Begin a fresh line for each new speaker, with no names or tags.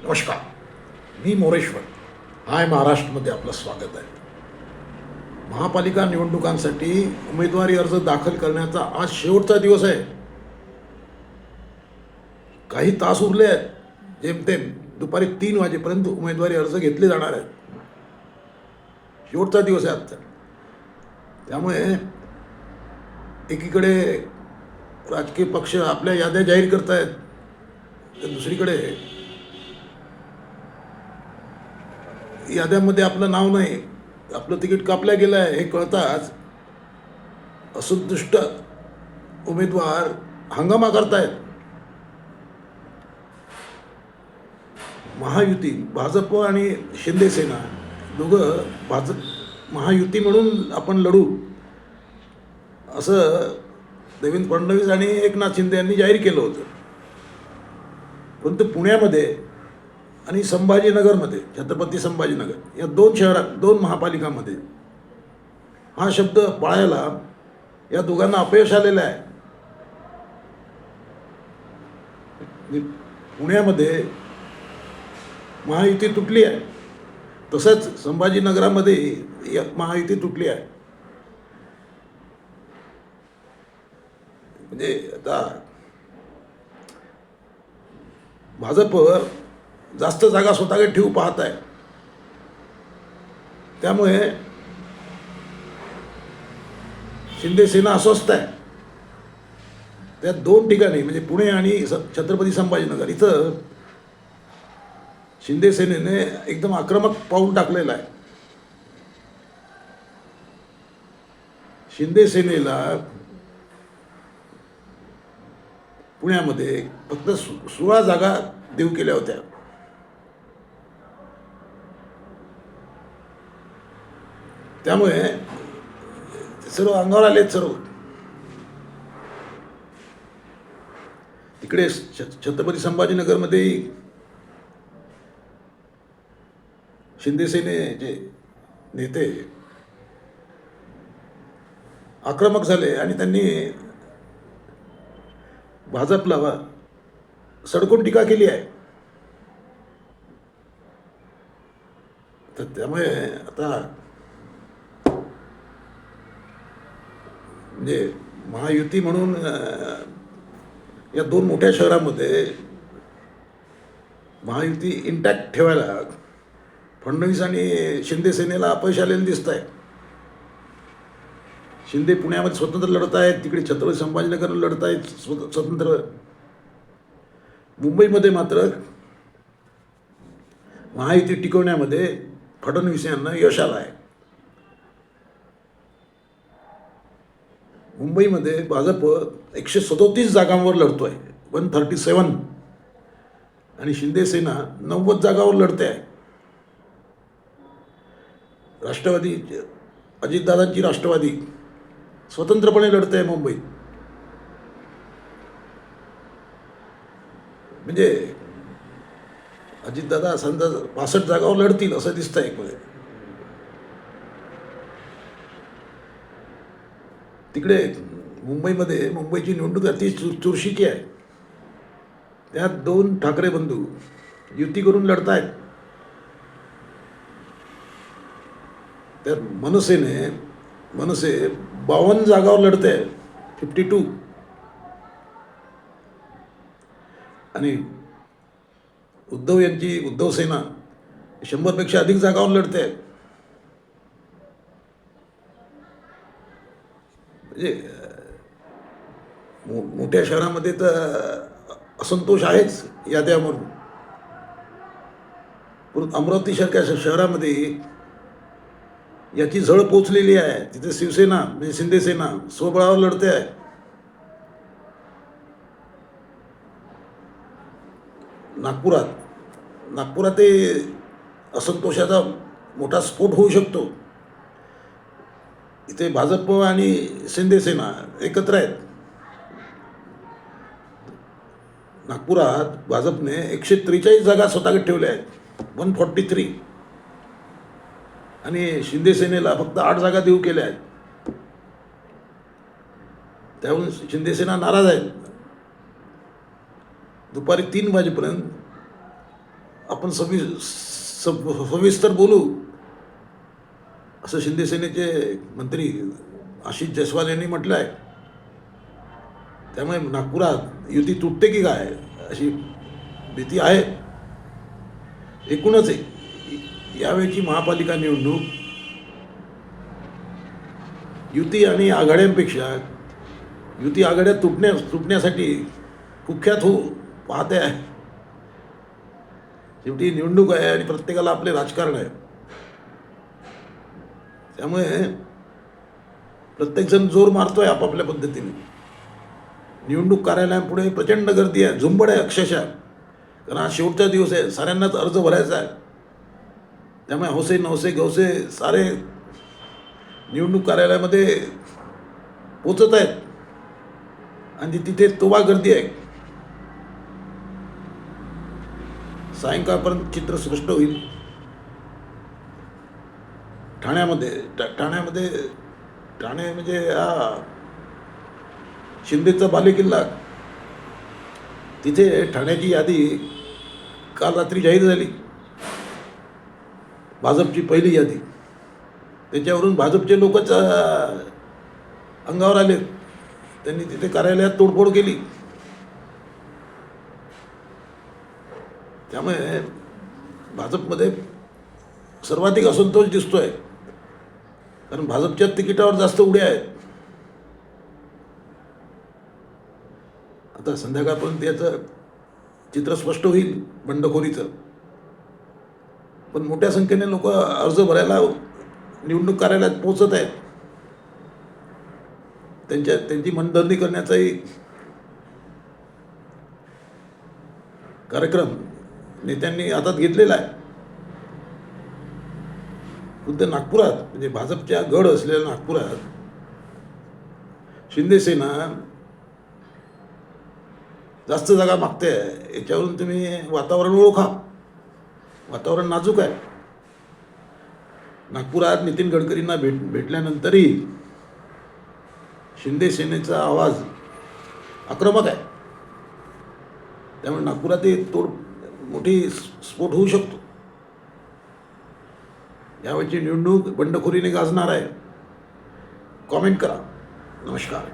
नमस्कार, मी मोरेश्वर. हाय महाराष्ट्रमध्ये आपलं स्वागत आहे. महापालिका निवडणुकांसाठी उमेदवारी अर्ज दाखल करण्याचा आज शेवटचा दिवस आहे. काही तास उरले आहेत. जेमतेम दुपारी 3 वाजेपर्यंत उमेदवारी अर्ज घेतले जाणार आहेत. शेवटचा दिवस आहे आजचा. त्यामुळे एकीकडे राजकीय पक्ष आपल्या याद्या जाहीर करतायत, तर दुसरीकडे याद्यामध्ये आपलं नाव नाही, आपलं तिकीट कापलं गेलं आहे हे कळताच असंतुष्ट उमेदवार हंगामा करतायत. महायुती, भाजप आणि शिंदे सेना दोघं महायुती म्हणून आपण लढू असं देवेंद्र फडणवीस आणि एकनाथ शिंदे यांनी जाहीर केलं होतं. परंतु पुण्यामध्ये आणि संभाजीनगरमध्ये, छत्रपती संभाजीनगर या 2 शहरात, 2 महापालिकांमध्ये हा शब्द पाळायला या दोघांना अपयश आलेलं आहे. पुण्यामध्ये महायुती तुटली आहे, तसंच संभाजीनगरामध्ये महायुती तुटली आहे. म्हणजे आता भाजप जास्त जागा स्वतःकडे ठेवू पाहत आहे. त्यामुळे शिंदे सेना अस्वस्थ आहे. त्या 2 ठिकाणी म्हणजे पुणे आणि छत्रपती संभाजीनगर इथं शिंदे सेनेने एकदम आक्रमक पाऊल टाकलेलं आहे. शिंदे सेनेला पुण्यामध्ये फक्त 16 जागा देऊ केल्या होत्या. त्यामुळे सर्व अंगावर आलेत. सर्व तिकडे छत्रपती संभाजीनगरमध्ये शिंदे सेनेचे नेते आक्रमक झाले आणि त्यांनी भाजपला सडकून टीका केली आहे. तर त्यामुळे आता म्हणजे महायुती म्हणून या 2 मोठ्या शहरामध्ये महायुती इंटॅक्ट ठेवायला फडणवीस आणि शिंदे सेनेला अपयश आलेलं दिसत आहे. शिंदे पुण्यामध्ये स्वतंत्र लढत आहेत, तिकडे छत्रपती संभाजीनगरला लढत आहेत स्वतंत्र. मुंबईमध्ये मात्र महायुती टिकवण्यामध्ये फडणवीस यांना यश आलं आहे. मुंबईमध्ये भाजप 137 जागांवर लढतोय, 137, आणि शिंदे सेना 90 जागांवर लढते आहे. राष्ट्रवादी, अजितदादांची राष्ट्रवादी स्वतंत्रपणे लढते आहे मुंबईत. म्हणजे अजितदादा समजा 65 जागावर लढतील असं दिसतं आहे. तिकडे मुंबईमध्ये मुंबईची निवडणूक अति चुरशीची आहे. त्यात 2 ठाकरे बंधू युती करून लढत आहेत. त्यात मनसे 52 जागावर लढते आहे, 52, आणि उद्धव सेना 100पेक्षा अधिक जागावर लढते आहे. म्हणजे मोठ्या शहरामध्ये तर असंतोष आहेच याद्यावरून. परंतु अमरावतीसारख्या शहरामध्ये याची झळ पोचलेली आहे. तिथे शिवसेना म्हणजे शिंदे सेना स्वबळावर लढते आहे. नागपुरात असंतोषाचा मोठा स्फोट होऊ शकतो. इथे भाजप आणि शिंदे सेना एकत्र आहेत. नागपुरात भाजपने 143 जागा स्वतःकडे ठेवल्या आहेत, 143, आणि शिंदे सेनेला फक्त 8 जागा देऊ केल्या आहेत. त्याहून शिंदे सेना नाराज आहेत. दुपारी 3 वाजेपर्यंत आपण सविस्तर बोलू असं शिंदे सेनेचे मंत्री आशिष जयस्वाल यांनी म्हटलं आहे. त्यामुळे नागपुरात युती तुटते की काय अशी भीती आहे. एकूणच यावेळची महापालिका निवडणूक युती आणि आघाड्यांपेक्षा युती आघाड्या तुटण्यासाठी कुख्यात होऊ पाहते आहे. शेवटी निवडणूक आहे आणि प्रत्येकाला आपले राजकारण आहे. त्यामुळे प्रत्येकजण जोर मारतोय आपापल्या पद्धतीने. निवडणूक कार्यालयापुढे प्रचंड गर्दी आहे, झुंबड आहे अक्षरशः. कारण आज शेवटचा दिवस आहे, साऱ्यांनाच अर्ज भरायचा आहे. त्यामुळे हौसे नवसे गवसे सारे निवडणूक कार्यालयामध्ये पोचत आहेत आणि तिथे तोवा गर्दी आहे. सायंकाळपर्यंत चित्र स्पष्ट होईल. ठाणे म्हणजे हा शिंदेचा बालेकिल्ला. तिथे ठाण्याची यादी काल रात्री जाहीर झाली, भाजपची पहिली यादी. त्याच्यावरून भाजपचे लोकच अंगावर आले. त्यांनी तिथे कार्यालयात तोडफोड केली. त्यामुळे भाजपमध्ये सर्वाधिक असंतोष दिसतोय, कारण भाजपच्या तिकिटावर जास्त उड्या आहेत. आता संध्याकाळपर्यंत याचं चित्र स्पष्ट होईल बंडखोरीचं. पण मोठ्या संख्येने लोक अर्ज भरायला निवडणूक कार्यालयात पोहोचत आहेत. त्यांची मनधरणी करण्याचाही कार्यक्रम नेत्यांनी हातात घेतलेला आहे. खुद्द नागपुरात म्हणजे भाजपच्या गड असलेल्या नागपुरात शिंदे सेना जास्त जागा मागते. याच्यावरून तुम्ही वातावरण ओळखा. वातावरण नाजूक आहे. नागपुरात नितीन गडकरींना भेटल्यानंतरही शिंदे सेनेचा आवाज आक्रमक आहे. त्यामुळे नागपुरात मोठी स्फोट होऊ शकतो. यावेळची निवडणूक बंडखोरीने गाजणार आहे. कॉमेंट करा. नमस्कार.